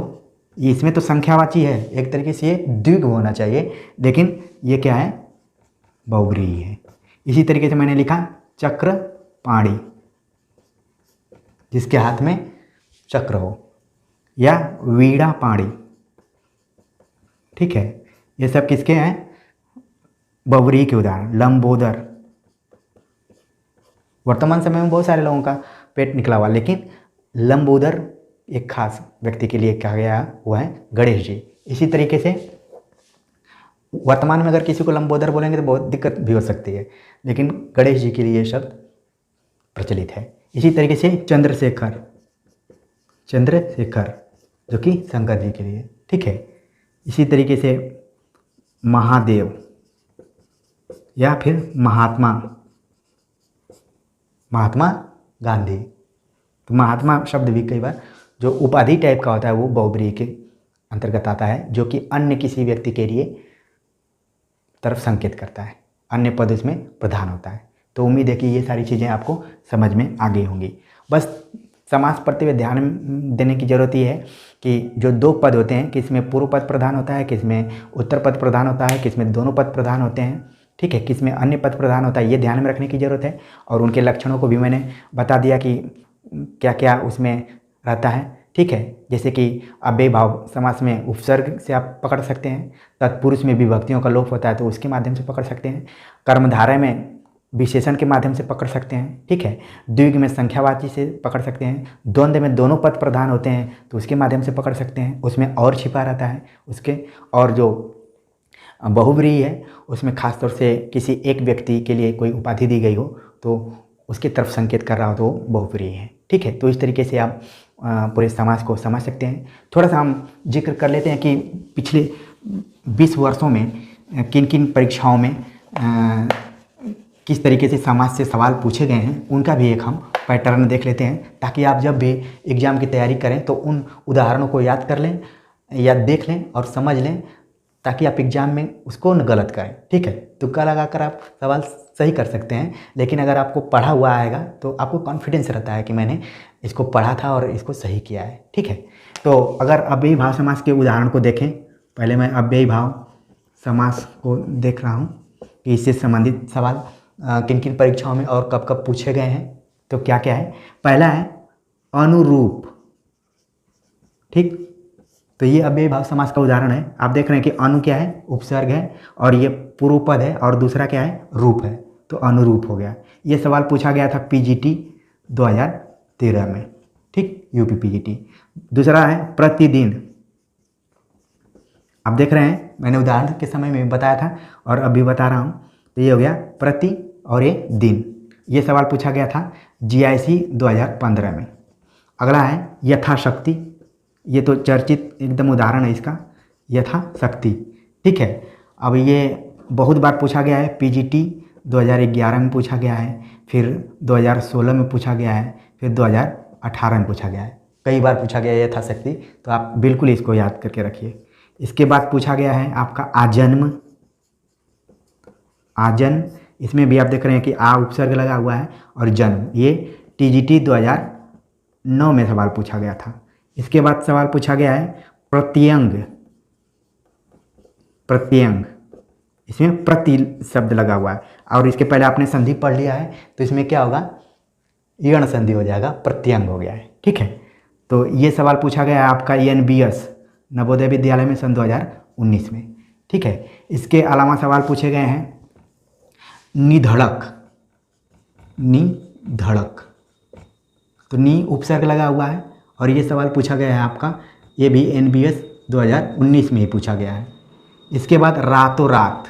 इसमें तो संख्यावाची है, एक तरीके से ये द्विग होना चाहिए, लेकिन ये क्या है, बहुब्रीहि है। इसी तरीके से मैंने लिखा चक्र पाणी, जिसके हाथ में चक्र हो, या वीणा पाणी। ठीक है, ये सब किसके हैं, बहुब्रीहि के उदाहरण। लंबोदर, वर्तमान समय में बहुत सारे लोगों का पेट निकला हुआ, लेकिन लंबोदर एक खास व्यक्ति के लिए कहा गया हुआ है, गणेश जी। इसी तरीके से वर्तमान में अगर किसी को लंबोदर बोलेंगे तो बहुत दिक्कत भी हो सकती है, लेकिन गणेश जी के लिए ये शब्द प्रचलित है। इसी तरीके से चंद्रशेखर, चंद्रशेखर जो कि शंकर जी के लिए। ठीक है, इसी तरीके से महादेव या फिर महात्मा, महात्मा गांधी। तो महात्मा शब्द भी कई बार जो उपाधि टाइप का होता है वो बहुब्रीहि के अंतर्गत आता है, जो कि अन्य किसी व्यक्ति के लिए तरफ संकेत करता है, अन्य पद इसमें प्रधान होता है। तो उम्मीद है कि ये सारी चीज़ें आपको समझ में आ गई होंगी। बस समास पढ़ते हुए ध्यान देने की जरूरत ये है कि जो 2 पद होते हैं, किसमें पूर्व पद प्रधान होता है, किसमें उत्तर पद प्रधान होता है, किसमें दोनों पद प्रधान होते हैं। ठीक है, किसमें अन्य पद प्रधान होता है, ये ध्यान में रखने की ज़रूरत है। और उनके लक्षणों को भी मैंने बता दिया कि क्या क्या उसमें रहता है। ठीक है, जैसे कि अव्ययी भाव समास में उपसर्ग से आप पकड़ सकते हैं, तत्पुरुष में विभक्तियों का लोप होता है तो उसके माध्यम से पकड़ सकते हैं, कर्मधारय में विशेषण के माध्यम से पकड़ सकते हैं। ठीक है, द्विग में संख्यावाची से पकड़ सकते हैं, द्वंद्व में दोनों पद प्रधान होते हैं तो उसके माध्यम से पकड़ सकते हैं, उसमें और छिपा रहता है उसके। और जो बहुब्रीहि है उसमें खासतौर से किसी एक व्यक्ति के लिए कोई उपाधि दी गई हो तो उसकी तरफ संकेत कर रहा हो तो बहुब्रीहि है। ठीक है, तो इस तरीके से आप पूरे समाज को समझ सकते हैं। थोड़ा सा हम जिक्र कर लेते हैं कि पिछले 20 वर्षों में किन किन परीक्षाओं में किस तरीके से समाज से सवाल पूछे गए हैं, उनका भी एक हम पैटर्न देख लेते हैं, ताकि आप जब भी एग्ज़ाम की तैयारी करें तो उन उदाहरणों को याद कर लें या देख लें और समझ लें, ताकि आप एग्ज़ाम में उसको न गलत करें। ठीक है, तुक्का लगाकर आप सवाल सही कर सकते हैं, लेकिन अगर आपको पढ़ा हुआ आएगा तो आपको कॉन्फिडेंस रहता है कि मैंने इसको पढ़ा था और इसको सही किया है। ठीक है, तो अगर अव्ययी भाव समास के उदाहरण को देखें, पहले मैं अव्ययी भाव समास को देख रहा हूँ कि इससे संबंधित सवाल किन किन परीक्षाओं में और कब कब पूछे गए हैं। तो क्या क्या है, पहला है अनुरूप। ठीक, तो ये अव्ययी भाव समास का उदाहरण है। आप देख रहे हैं कि अनु क्या है, उपसर्ग है, और ये पूर्व पद है, और दूसरा क्या है, रूप है, तो अनुरूप हो गया। ये सवाल पूछा गया था पीजीटी 2013 में। ठीक, यूपी पीजीटी। दूसरा है प्रतिदिन। आप देख रहे हैं मैंने उदाहरण के समय में बताया था और अभी बता रहा हूँ, तो ये हो गया प्रति और ये दिन। ये सवाल पूछा गया था जीआईसी 2015 में। अगला है यथाशक्ति। ये तो चर्चित एकदम उदाहरण है इसका, यथाशक्ति। ठीक है, अब ये बहुत बार पूछा गया है, पीजीटी 2011 में पूछा गया है, फिर 2016 में पूछा गया है, फिर 2018 में पूछा गया है, कई बार पूछा गया है यथाशक्ति। तो आप बिल्कुल इसको याद करके रखिए। इसके बाद पूछा गया है आपका आजन्म। आजन्म, इसमें भी आप देख रहे हैं कि आ उपसर्ग लगा हुआ है और जन्म, ये टीजीटी 2009 में सवाल पूछा गया था। इसके बाद सवाल पूछा गया है प्रत्यंग। प्रत्यंग, इसमें प्रति शब्द लगा हुआ है और इसके पहले आपने संधि पढ़ लिया है, तो इसमें क्या होगा, यण संधि हो जाएगा, प्रत्यंग हो गया है। ठीक है, तो ये सवाल पूछा गया है आपका एनबीएस नवोदय विद्यालय में सन 2019 में। ठीक है, इसके अलावा सवाल पूछे गए हैं निधड़क, निधड़क, तो नी उपसर्ग लगा हुआ है और ये सवाल पूछा गया है आपका, ये भी NBS 2019 में ही पूछा गया है। इसके बाद रातों रात,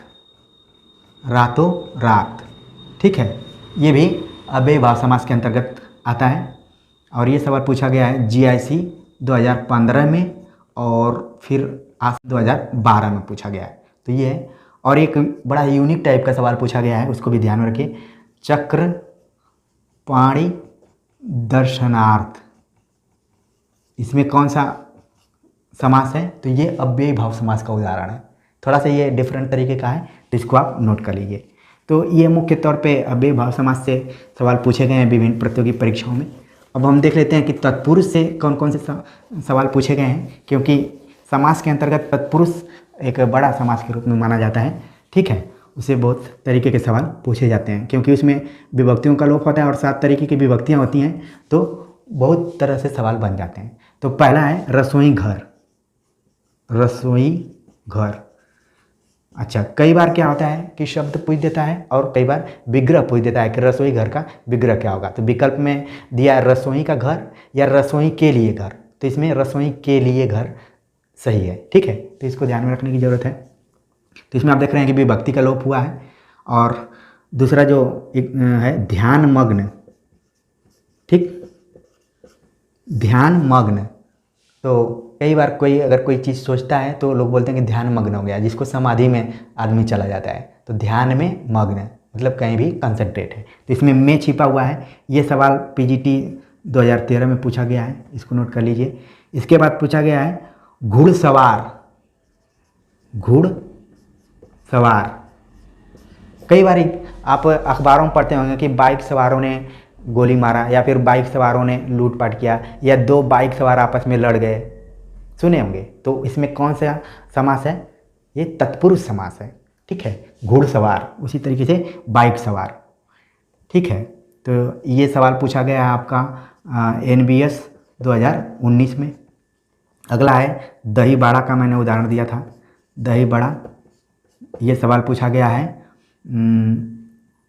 रातों रात, ठीक है, ये भी अव्ययी भाव समास के अंतर्गत आता है और ये सवाल पूछा गया है GIC 2015 में और फिर 2012 में पूछा गया है। तो ये है। और एक बड़ा यूनिक टाइप का सवाल पूछा गया है, उसको भी ध्यान में रखिए, चक्र पाणी दर्शनार्थ, इसमें कौन सा समास है? तो ये अव्ययी भाव समास का उदाहरण है। थोड़ा सा ये डिफरेंट तरीके का है, तो इसको आप नोट कर लीजिए। तो ये मुख्य तौर पे अव्ययी भाव समास से सवाल पूछे गए हैं विभिन्न प्रतियोगी परीक्षाओं में। अब हम देख लेते हैं कि तत्पुरुष से कौन कौन से सवाल पूछे गए हैं, क्योंकि समास के अंतर्गत तत्पुरुष एक बड़ा समास के रूप में माना जाता है। ठीक है, उसे बहुत तरीके के सवाल पूछे जाते हैं, क्योंकि उसमें विभक्तियों का लोप होता है और 7 तरीके की विभक्तियाँ होती हैं, तो बहुत तरह से सवाल बन जाते हैं। तो पहला है रसोई घर, रसोई घर। अच्छा, कई बार क्या होता है कि शब्द पूछ देता है और कई बार विग्रह पूछ देता है कि रसोई घर का विग्रह क्या होगा। तो विकल्प में दिया है रसोई का घर या रसोई के लिए घर, तो इसमें रसोई के लिए घर सही है। ठीक है, तो इसको ध्यान में रखने की ज़रूरत है। तो इसमें आप देख रहे हैं कि विभक्ति का लोप हुआ है। और दूसरा जो एक है ध्यान मग्न, ठीक, ध्यान मग्न, तो कई बार अगर कोई चीज़ सोचता है तो लोग बोलते हैं कि ध्यान मग्न हो गया, जिसको समाधि में आदमी चला जाता है। तो ध्यान में मग्न मतलब कहीं भी कंसंट्रेट है, तो इसमें में छिपा हुआ है। ये सवाल PGT 2013 में पूछा गया है, इसको नोट कर लीजिए। इसके बाद पूछा गया है घुड़सवार, घुड़सवार। कई बार आप अखबारों में पढ़ते होंगे कि बाइक सवारों ने गोली मारा या फिर बाइक सवारों ने लूटपाट किया या 2 बाइक सवार आपस में लड़ गए, सुने होंगे। तो इसमें कौन सा समास है? ये तत्पुरुष समास है। ठीक है, घुड़सवार, उसी तरीके से बाइक सवार। ठीक है, तो ये सवाल पूछा गया है आपका NBS 2019 में। अगला है दही बाड़ा का, मैंने उदाहरण दिया था, दही बड़ा। ये सवाल पूछा गया है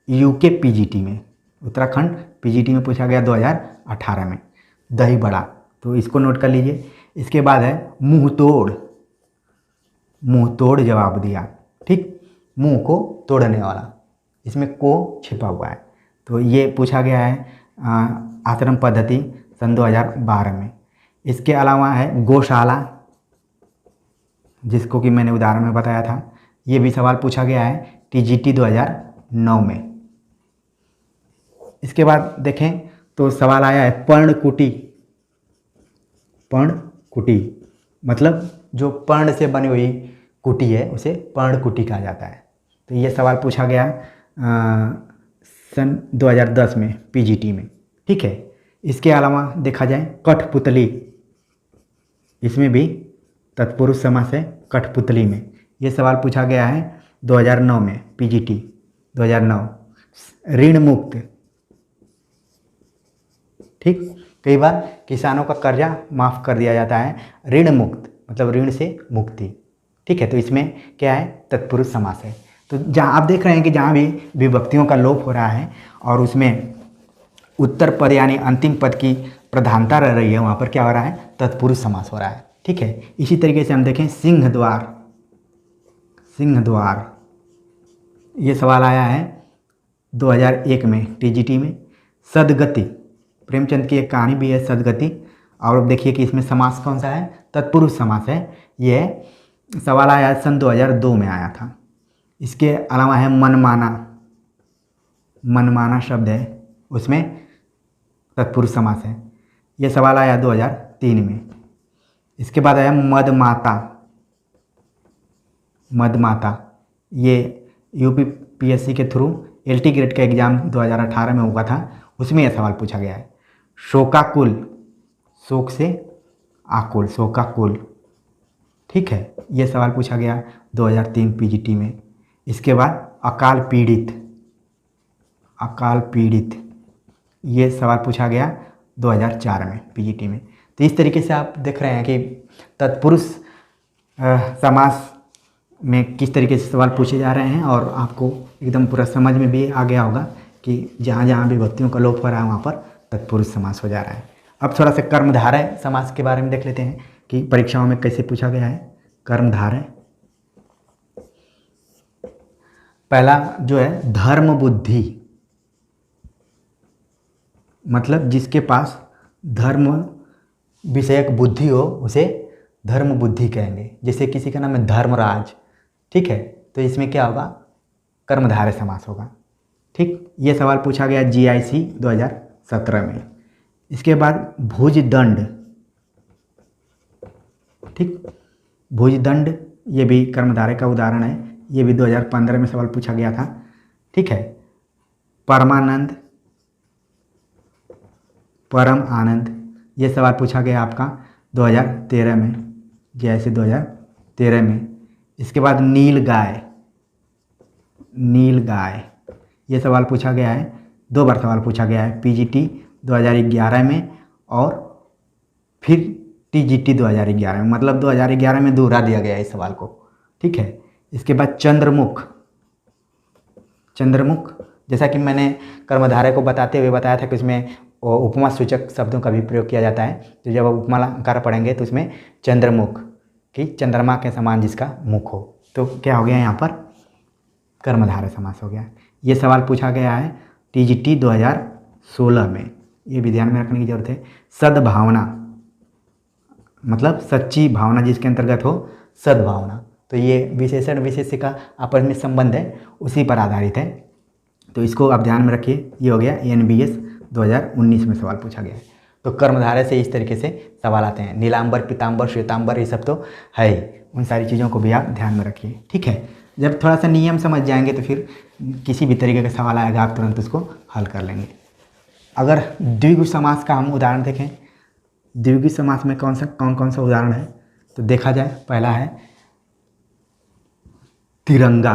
UK PGT में, उत्तराखंड PGT में पूछा गया 2018 में, दही बड़ा। तो इसको नोट कर लीजिए। इसके बाद है मुंह तोड़, मुंह तोड़ जवाब दिया। ठीक, मुंह को तोड़ने वाला, इसमें को छिपा हुआ है। तो ये पूछा गया है आश्रम पद्धति सन 2012 में। इसके अलावा है गौशाला, जिसको कि मैंने उदाहरण में बताया था। ये भी सवाल पूछा गया है TGT 2009 में। इसके बाद देखें तो सवाल आया है पर्णकुटी, पर्णकुटी मतलब जो पर्ण से बनी हुई कुटी है उसे पर्णकुटी कहा जाता है। तो ये सवाल पूछा गया सन 2010 में PGT में। ठीक है, इसके अलावा देखा जाए कठपुतली, इसमें भी तत्पुरुष समास है कठपुतली में। ये सवाल पूछा गया है 2009 में PGT 2009। ऋण मुक्त, ठीक, कई बार किसानों का कर्जा माफ़ कर दिया जाता है, ऋण मुक्त मतलब ऋण से मुक्ति। ठीक है, तो इसमें क्या है? तत्पुरुष समास है। तो जहाँ आप देख रहे हैं कि जहाँ भी विभक्तियों का लोप हो रहा है और उसमें उत्तर पद यानी अंतिम पद की प्रधानता रह रही है, वहाँ पर क्या हो रहा है? तत्पुरुष समास हो रहा है। ठीक है, इसी तरीके से हम देखें सिंह द्वार, सिंह द्वार। ये सवाल आया है 2001 में TGT में। सदगति, प्रेमचंद की एक कहानी भी है सदगति। और अब देखिए कि इसमें समास कौन सा है? तत्पुरुष समास है। ये सवाल आया सन 2002 में आया था। इसके अलावा है मनमाना, मनमाना शब्द है, उसमें तत्पुरुष समास है। ये सवाल आया 2003 में। इसके बाद आया मदमाता, मदमाता। ये UPPSC के थ्रू LT ग्रेड का एग्ज़ाम 2018 में हुआ था, उसमें यह सवाल पूछा गया है। शोकाकुल, शोक से आकुल, शोकाकुल। ठीक है, ये सवाल पूछा गया 2003 PGT में। इसके बाद अकाल पीड़ित, अकाल पीड़ित, ये सवाल पूछा गया 2004 में PGT में। तो इस तरीके से आप देख रहे हैं कि तत्पुरुष समास में किस तरीके से सवाल पूछे जा रहे हैं, और आपको एकदम पूरा समझ में भी आ गया होगा कि जहाँ जहाँ विभक्तियों का लोप हो रहा है वहाँ पर तत्पुरुष समास हो जा रहा है। अब थोड़ा सा कर्मधारय समास के बारे में देख लेते हैं कि परीक्षाओं में कैसे पूछा गया है। कर्मधारय, पहला जो है धर्म बुद्धि, मतलब जिसके पास धर्म विषयक बुद्धि हो उसे धर्म बुद्धि कहेंगे। जैसे किसी का नाम है धर्मराज, ठीक है, तो इसमें क्या होगा, कर्मधारय समास होगा। ठीक, ये सवाल पूछा गया GIC 2017 में। इसके बाद भुजदंड, ठीक, भुजदंड ये भी कर्मधारय का उदाहरण है, ये भी 2015 में सवाल पूछा गया था। ठीक है, परमानंद, परम आनंद, ये सवाल पूछा गया आपका 2013 में, जैसे 2013 में। इसके बाद नील गाय, नील गाय, ये सवाल पूछा गया है, 2 बार सवाल पूछा गया है, PGT 2011 में और फिर TGT 2011 में, मतलब 2011 में दोहरा दिया गया है इस सवाल को। ठीक है, इसके बाद चंद्रमुख, चंद्रमुख जैसा कि मैंने कर्मधारय को बताते हुए बताया था कि उसमें उपमा सूचक शब्दों का भी प्रयोग किया जाता है। तो जब आप उपमा अलंकार पढ़ेंगे तो उसमें चंद्रमुख, कि चंद्रमा के समान जिसका मुख हो, तो क्या हो गया यहाँ पर कर्मधारय समास हो गया। ये सवाल पूछा गया है TGT 2016 में, ये भी ध्यान में रखने की जरूरत है। सद्भावना, मतलब सच्ची भावना जिसके अंतर्गत हो, सद्भावना, तो ये विशेषण विशेष्य का आपस में संबंध है, उसी पर आधारित है, तो इसको आप ध्यान में रखिए। ये हो गया NBS 2019 में सवाल पूछा गया है। तो कर्मधारय से इस तरीके से सवाल आते हैं। नीलांबर, पीतांबर, श्वेतांबर, ये सब तो है ही, उन सारी चीज़ों को भी आप ध्यान में रखिए। ठीक है, जब थोड़ा सा नियम समझ जाएंगे तो फिर किसी भी तरीके का सवाल आएगा आप तुरंत उसको हल कर लेंगे। अगर द्विगु समास का हम उदाहरण देखें, द्विगु समास में कौन कौन सा उदाहरण है, तो देखा जाए, पहला है तिरंगा।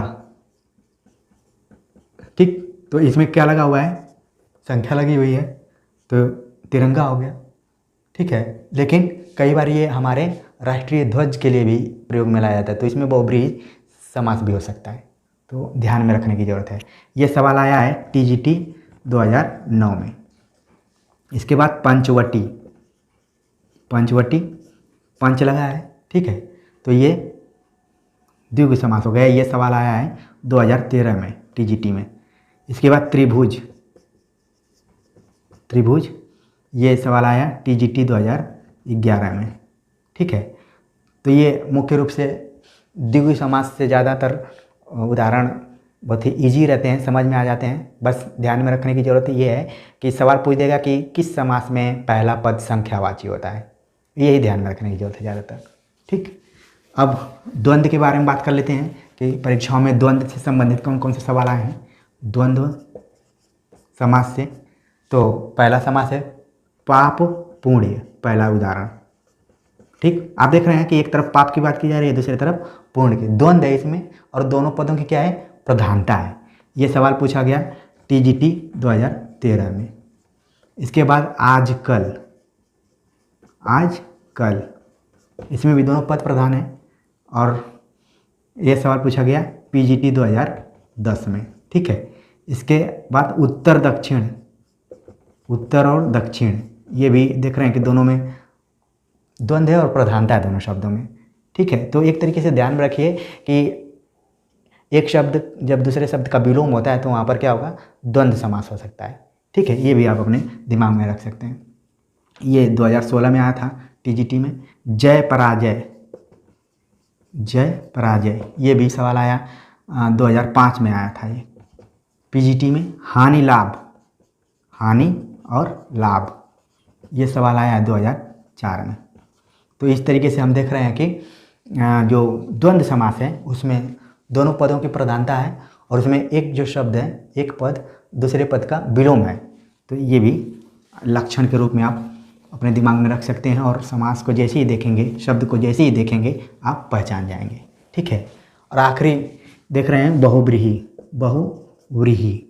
ठीक, तो इसमें क्या लगा हुआ है, संख्या लगी हुई है, तो तिरंगा हो गया। ठीक है, लेकिन कई बार ये हमारे राष्ट्रीय ध्वज के लिए भी प्रयोग में लाया जाता है, तो इसमें बहुब्रीहि समास भी हो सकता है, तो ध्यान में रखने की ज़रूरत है। ये सवाल आया है TGT 2009 में। इसके बाद पंचवटी, पंचवटी, पंच लगा है, ठीक है, तो ये द्विगु समास हो गया। ये सवाल आया है 2013 में TGT में। इसके बाद त्रिभुज, त्रिभुज, ये सवाल आया TGT 2011 में। ठीक है, तो ये मुख्य रूप से द्विगु समास से ज़्यादातर उदाहरण बहुत ही ईजी रहते हैं, समझ में आ जाते हैं। बस ध्यान में रखने की ज़रूरत ये है कि सवाल पूछ देगा कि किस समास में पहला पद संख्यावाची होता है, यही ध्यान में रखने की ज़रूरत है ज़्यादातर। ठीक, अब द्वंद्व के बारे में बात कर लेते हैं कि परीक्षाओं में द्वंद्व से संबंधित कौन कौन से सवाल आए हैं। द्वंद्व समास से तो पहला समास है पाप पुण्य, पहला उदाहरण। ठीक, आप देख रहे हैं कि एक तरफ पाप की बात की जा रही है, दूसरी तरफ पुण्य की, द्वंद्व है इसमें, और दोनों पदों की क्या है, प्रधानता है। ये सवाल पूछा गया TGT 2013 में। इसके बाद आजकल, आजकल, इसमें भी दोनों पद प्रधान है, और ये सवाल पूछा गया PGT 2010 में। ठीक है, इसके बाद उत्तर दक्षिण, उत्तर और दक्षिण, ये भी देख रहे हैं कि दोनों में द्वंद्व है और प्रधानता है दोनों शब्दों में। ठीक है, तो एक तरीके से ध्यान में रखिए कि एक शब्द जब दूसरे शब्द का विलोम होता है तो वहाँ पर क्या होगा, द्वंद्व समास हो सकता है। ठीक है, ये भी आप अपने दिमाग में रख सकते हैं। ये 2016 में आया था TGT में। जय पराजय, जय पराजय, ये भी सवाल आया 2005 में आया था ये PGT में। हानि लाभ, हानि और लाभ, ये सवाल आया 2004 में। तो इस तरीके से हम देख रहे हैं कि जो द्वंद्व समास है उसमें दोनों पदों की प्रधानता है, और उसमें एक जो शब्द है, एक पद दूसरे पद का विलोम है, तो ये भी लक्षण के रूप में आप अपने दिमाग में रख सकते हैं, और समास को जैसे ही देखेंगे, शब्द को जैसे ही देखेंगे आप पहचान जाएंगे। ठीक है, और आखिरी देख रहे हैं बहुव्रीहि, बहुव्रीहि,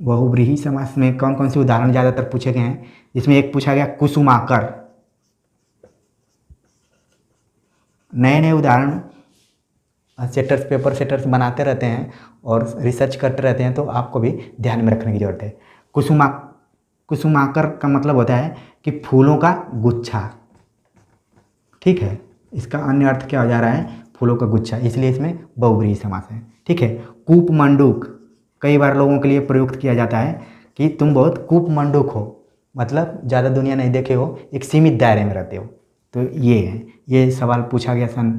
बहुव्रीहि समास में कौन कौन से उदाहरण ज़्यादातर पूछे गए हैं। इसमें एक पूछा गया कुसुमाकर, नए नए उदाहरण सेटर्स, पेपर सेटर्स बनाते रहते हैं और रिसर्च करते रहते हैं, तो आपको भी ध्यान में रखने की ज़रूरत है। कुसुमाकर का मतलब होता है कि फूलों का गुच्छा, ठीक है। इसका अन्य अर्थ क्या हो जा रहा है, फूलों का गुच्छा, इसलिए इसमें बहुव्रीहि समास है, ठीक है। कूपमंडूक कई बार लोगों के लिए प्रयुक्त किया जाता है कि तुम बहुत कूपमंडूक हो, मतलब ज़्यादा दुनिया नहीं देखे हो, एक सीमित दायरे में रहते हो। तो ये है, ये सवाल पूछा गया सन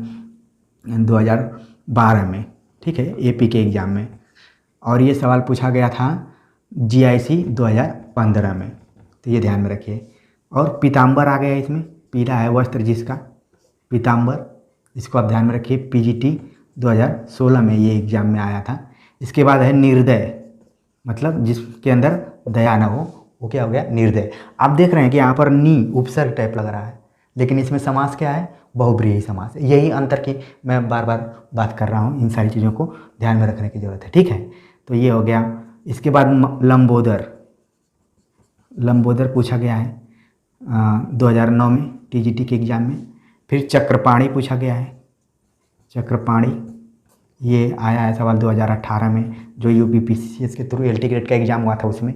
2012 में, ठीक है, एपी के एग्ज़ाम में। और ये सवाल पूछा गया था जीआईसी 2015 में, तो ये ध्यान में रखिए। और पीताम्बर आ गया इसमें, पीला है वस्त्र जिसका, पीताम्बर, इसको आप ध्यान में रखिए। पीजीटी 2016 में ये एग्ज़ाम में आया था। इसके बाद है निर्दय, मतलब जिसके अंदर दया ना हो, वो क्या हो गया, निर्दय। आप देख रहे हैं कि यहाँ पर नी उपसर्ग टाइप लग रहा है, लेकिन इसमें समास क्या है, बहुव्रीहि समास। यही अंतर की मैं बार बार बात कर रहा हूँ, इन सारी चीज़ों को ध्यान में रखने की ज़रूरत है, ठीक है। तो ये हो गया। इसके बाद लंबोदर, लंबोदर पूछा गया है 2009 में टीजीटी के एग्ज़ाम में। फिर चक्रपाणी पूछा गया है, चक्रपाणी ये आया है सवाल 2018 में, जो यूपीपीसीएस के थ्रू एलटी ग्रेड का एग्ज़ाम हुआ था उसमें।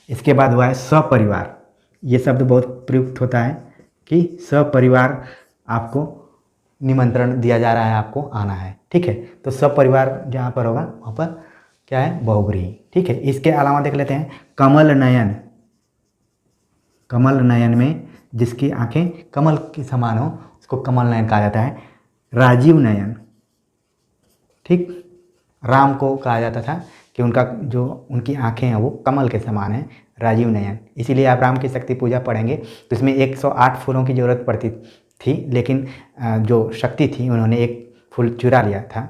इसके बाद हुआ है सपरिवार, ये शब्द बहुत प्रयुक्त होता है कि सपरिवार आपको निमंत्रण दिया जा रहा है, आपको आना है, ठीक है। तो सपरिवार जहाँ पर होगा वहाँ पर क्या है, बहुव्रीहि, ठीक है। इसके अलावा देख लेते हैं कमल नयन, कमल नयन में जिसकी आंखें कमल के समान हो उसको कमल नयन कहा जाता है। राजीव नयन, ठीक, राम को कहा जाता था कि उनका जो उनकी आंखें हैं वो कमल के समान हैं, राजीव नयन। इसीलिए आप राम की शक्ति पूजा पढ़ेंगे तो इसमें 108 फूलों की ज़रूरत पड़ती थी, लेकिन जो शक्ति थी उन्होंने एक फूल चुरा लिया था,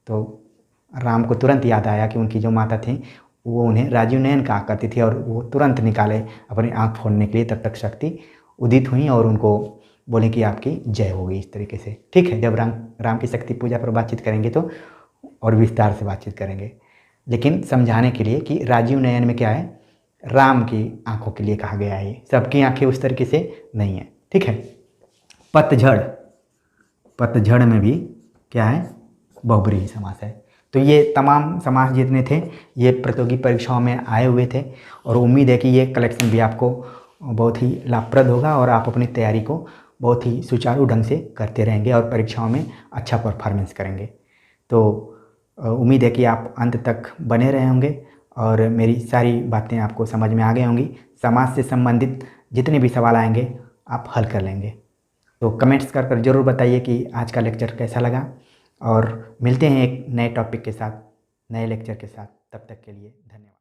तो राम को तुरंत याद आया कि उनकी जो माता थी वो उन्हें राजीव नयन कहा करती थी, और वो तुरंत निकाले अपनी आँख फोड़ने के लिए, तब तक शक्ति उदित हुई और उनको बोले कि आपकी जय होगी, इस तरीके से, ठीक है। जब राम की शक्ति पूजा पर बातचीत करेंगे तो और विस्तार से बातचीत करेंगे, लेकिन समझाने के लिए कि राजीव नयन में क्या है, राम की आंखों के लिए कहा गया है, सबकी आंखें उस तरीके से नहीं है, ठीक है। पतझड़, पतझड़ में भी क्या है, बहुव्रीहि समास है। तो ये तमाम समास जितने थे ये प्रतियोगी परीक्षाओं में आए हुए थे, और उम्मीद है कि ये कलेक्शन भी आपको बहुत ही लाभप्रद होगा और आप अपनी तैयारी को बहुत ही सुचारू ढंग से करते रहेंगे और परीक्षाओं में अच्छा परफॉर्मेंस करेंगे। तो उम्मीद है कि आप अंत तक बने रहे होंगे और मेरी सारी बातें आपको समझ में आ गई होंगी। समाज से संबंधित जितने भी सवाल आएंगे आप हल कर लेंगे। तो कमेंट्स कर ज़रूर बताइए कि आज का लेक्चर कैसा लगा, और मिलते हैं एक नए टॉपिक के साथ, नए लेक्चर के साथ। तब तक के लिए धन्यवाद।